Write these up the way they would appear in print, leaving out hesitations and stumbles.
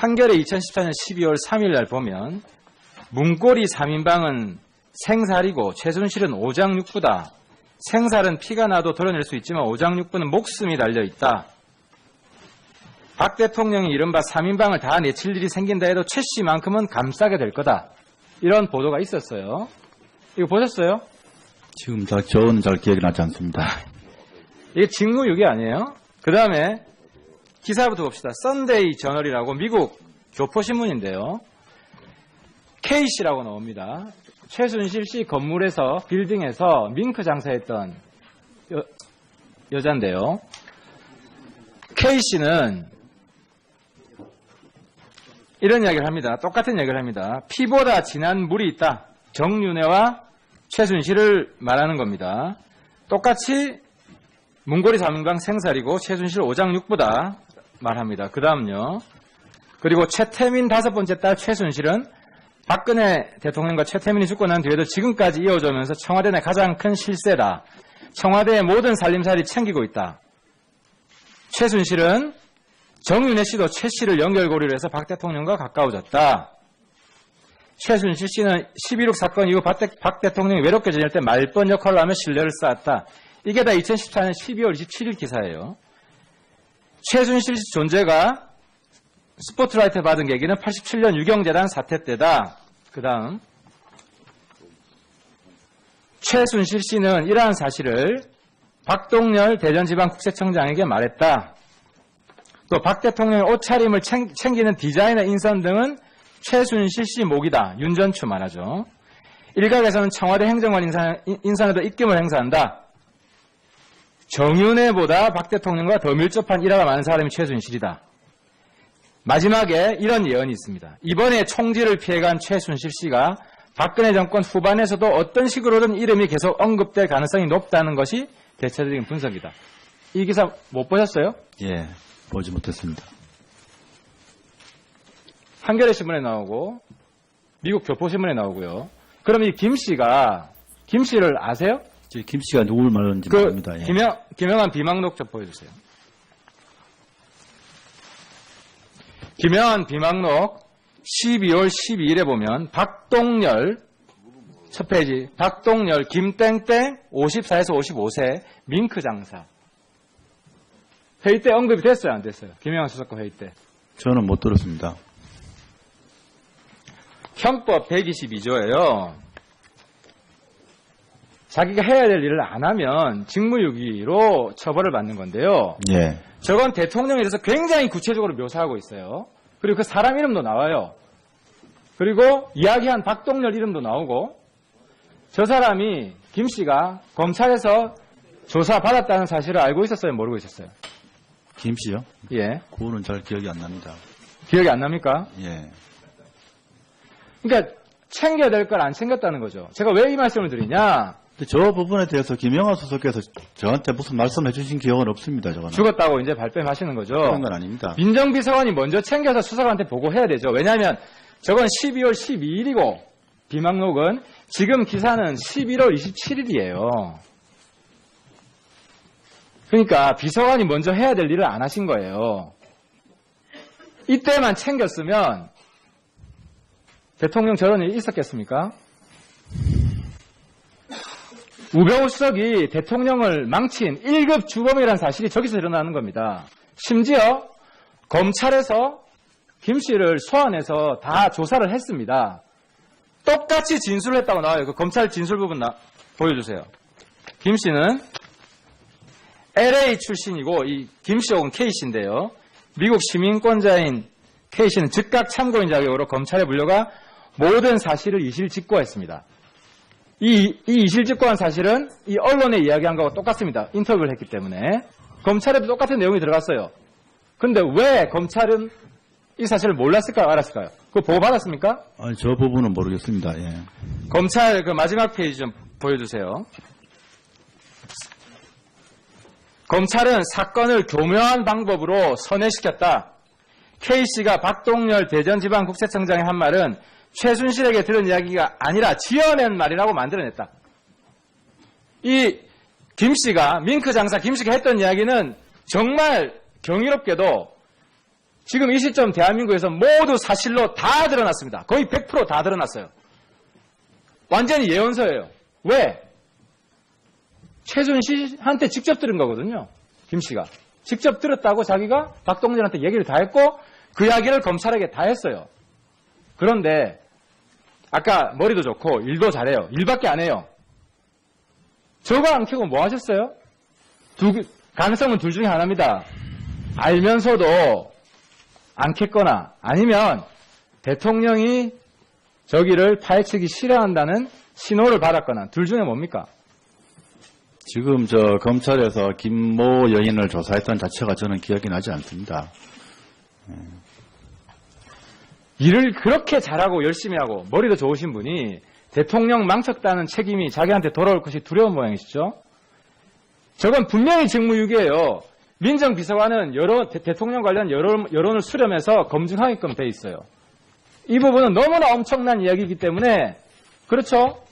한겨레 2014년 12월 3일 날 보면 문고리 3인방은 생살이고 최순실은 오장육부다. 생살은 피가 나도 드러낼 수 있지만 오장육부는 목숨이 달려있다. 박 대통령이 이른바 3인방을 다 내칠 일이 생긴다 해도 최 씨만큼은 감싸게 될 거다. 이런 보도가 있었어요. 이거 보셨어요? 지금 저는 잘 기억이 나지 않습니다. 이게 직무유기 아니에요? 그 다음에 기사부터 봅시다. 썬데이 저널이라고 미국 교포신문인데요. K씨라고 나옵니다. 최순실 씨 건물에서 빌딩에서 밍크 장사했던 여잔데요. K씨는 이런 이야기를 합니다. 똑같은 이야기를 합니다. 피보다 진한 물이 있다. 정윤회와 최순실을 말하는 겁니다. 똑같이 문고리 3인방 생살이고 최순실 오장육부다 말합니다. 그 다음요. 그리고 최태민 5번째 딸 최순실은 박근혜 대통령과 최태민이 죽고 난 뒤에도 지금까지 이어져오면서 청와대 내 가장 큰 실세다. 청와대의 모든 살림살이 챙기고 있다. 최순실은 정윤회 씨도 최 씨를 연결고리로 해서 박 대통령과 가까워졌다. 최순실 씨는 11.6 사건 이후 박 대통령이 외롭게 지낼 때 말번 역할을 하며 신뢰를 쌓았다. 이게 다 2014년 12월 27일 기사예요. 최순실 씨 존재가 스포트라이트 받은 계기는 87년 유경재단 사태 때다. 그 다음 최순실 씨는 이러한 사실을 박동열 대전지방국세청장에게 말했다. 또 박 대통령의 옷차림을 챙기는 디자이너 인선 등은 최순실 씨 몫이다. 윤전추 말하죠. 일각에서는 청와대 행정관 인선에도 입김을 행사한다. 정윤회보다 박 대통령과 더 밀접한 일화가 많은 사람이 최순실이다. 마지막에 이런 예언이 있습니다. 이번에 총질을 피해간 최순실 씨가 박근혜 정권 후반에서도 어떤 식으로든 이름이 계속 언급될 가능성이 높다는 것이 대체적인 분석이다. 이 기사 못 보셨어요? 예, 보지 못했습니다. 한겨레 신문에 나오고 미국 교포신문에 나오고요. 그럼 이 김 씨를 아세요? 김 씨가 누굴 말하는지 모릅니다. 예. 김영한 비망록 좀 보여주세요. 김영한 비망록 12월 12일에 보면 박동열 첫 페이지 박동열 김땡땡 54에서 55세 밍크 장사 회의 때 언급이 됐어요? 안 됐어요? 김영한 수석과 회의 때. 저는 못 들었습니다. 형법 122조예요. 자기가 해야 될 일을 안 하면 직무유기로 처벌을 받는 건데요. 예. 저건 대통령에 대해서 굉장히 구체적으로 묘사하고 있어요. 그리고 그 사람 이름도 나와요. 그리고 이야기한 박동열 이름도 나오고 저 사람이 김 씨가 검찰에서 조사받았다는 사실을 알고 있었어요? 모르고 있었어요? 김 씨요? 예. 그거는 잘 기억이 안 납니다. 기억이 안 납니까? 예. 그러니까 챙겨야 될 걸 안 챙겼다는 거죠. 제가 왜 이 말씀을 드리냐? 저 부분에 대해서 김영하 수석께서 저한테 무슨 말씀해 주신 기억은 없습니다. 저거는. 죽었다고 이제 발뺌하시는 거죠. 그런 건 아닙니다. 민정비서관이 먼저 챙겨서 수석한테 보고해야 되죠. 왜냐하면 저건 12월 12일이고 비망록은 지금 기사는 11월 27일이에요. 그러니까 비서관이 먼저 해야 될 일을 안 하신 거예요. 이때만 챙겼으면 대통령 저런 일이 있었겠습니까? 우병우 수석이 대통령을 망친 1급 주범이라는 사실이 저기서 드러나는 겁니다. 심지어 검찰에서 김 씨를 소환해서 다 조사를 했습니다. 똑같이 진술을 했다고 나와요. 그 검찰 진술 부분 보여주세요. 김 씨는 LA 출신이고 이 김 씨 혹은 K 씨인데요. 미국 시민권자인 K 씨는 즉각 참고인 자격으로 검찰에 불려가 모든 사실을 이실직고했습니다. 이 이실직고한 사실은 이 언론에 이야기한 거하고 똑같습니다. 인터뷰를 했기 때문에. 검찰에도 똑같은 내용이 들어갔어요. 근데 왜 검찰은 이 사실을 몰랐을까요? 알았을까요? 그거 보고받았습니까? 아니, 저 부분은 모르겠습니다. 예. 검찰 그 마지막 페이지 좀 보여주세요. 검찰은 사건을 교묘한 방법으로 선회시켰다. K씨가 박동열 대전지방국세청장의 한 말은 최순실에게 들은 이야기가 아니라 지어낸 말이라고 만들어냈다. 이 김씨가 밍크 장사 김씨가 했던 이야기는 정말 경이롭게도 지금 이 시점 대한민국에서 모두 사실로 다 드러났습니다. 거의 100%다 드러났어요. 완전히 예언서예요. 왜? 최순실한테 직접 들은 거거든요. 김 씨가. 직접 들었다고 자기가 박동진한테 얘기를 다 했고 그 이야기를 검찰에게 다 했어요. 그런데 아까 머리도 좋고 일도 잘해요. 일밖에 안 해요. 저거 안 켜고 뭐 하셨어요? 가능성은 둘 중에 하나입니다. 알면서도 안 켰거나 아니면 대통령이 저기를 파헤치기 싫어한다는 신호를 받았거나 둘 중에 뭡니까? 지금 저 검찰에서 김모 여인을 조사했던 자체가 저는 기억이 나지 않습니다. 일을 그렇게 잘하고 열심히 하고 머리도 좋으신 분이 대통령 망쳤다는 책임이 자기한테 돌아올 것이 두려운 모양이시죠? 저건 분명히 직무유기예요. 민정비서관은 대통령 관련 여론을 수렴해서 검증하게끔 돼 있어요. 이 부분은 너무나 엄청난 이야기이기 때문에 그렇죠?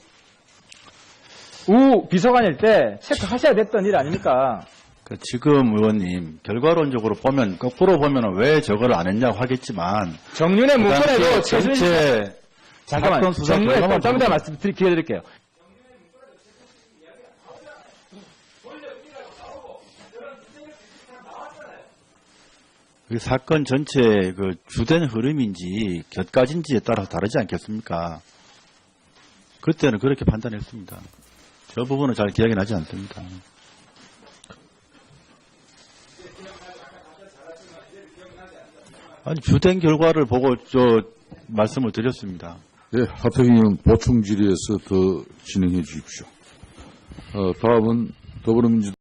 우 비서관일 때 체크하셔야 됐던 일 아닙니까? 지금 의원님 결과론적으로 보면 거꾸로 보면 왜 저걸 안 했냐고 하겠지만 정윤의 그 문건에도 당시에 최순실 전체 잠깐만 사건 수사 정윤의 결과만 좀 이따 말씀드릴 기회 드릴게요. 그 사건 전체 그 주된 흐름인지 곁가진지에 따라서 다르지 않겠습니까? 그때는 그렇게 판단했습니다. 저 부분은 잘 기억이 나지 않습니다. 아니 주된 결과를 보고 저 말씀을 드렸습니다. 예, 하태경 의원 보충 질의에서 더 진행해 주십시오. 다음은 더불어민주당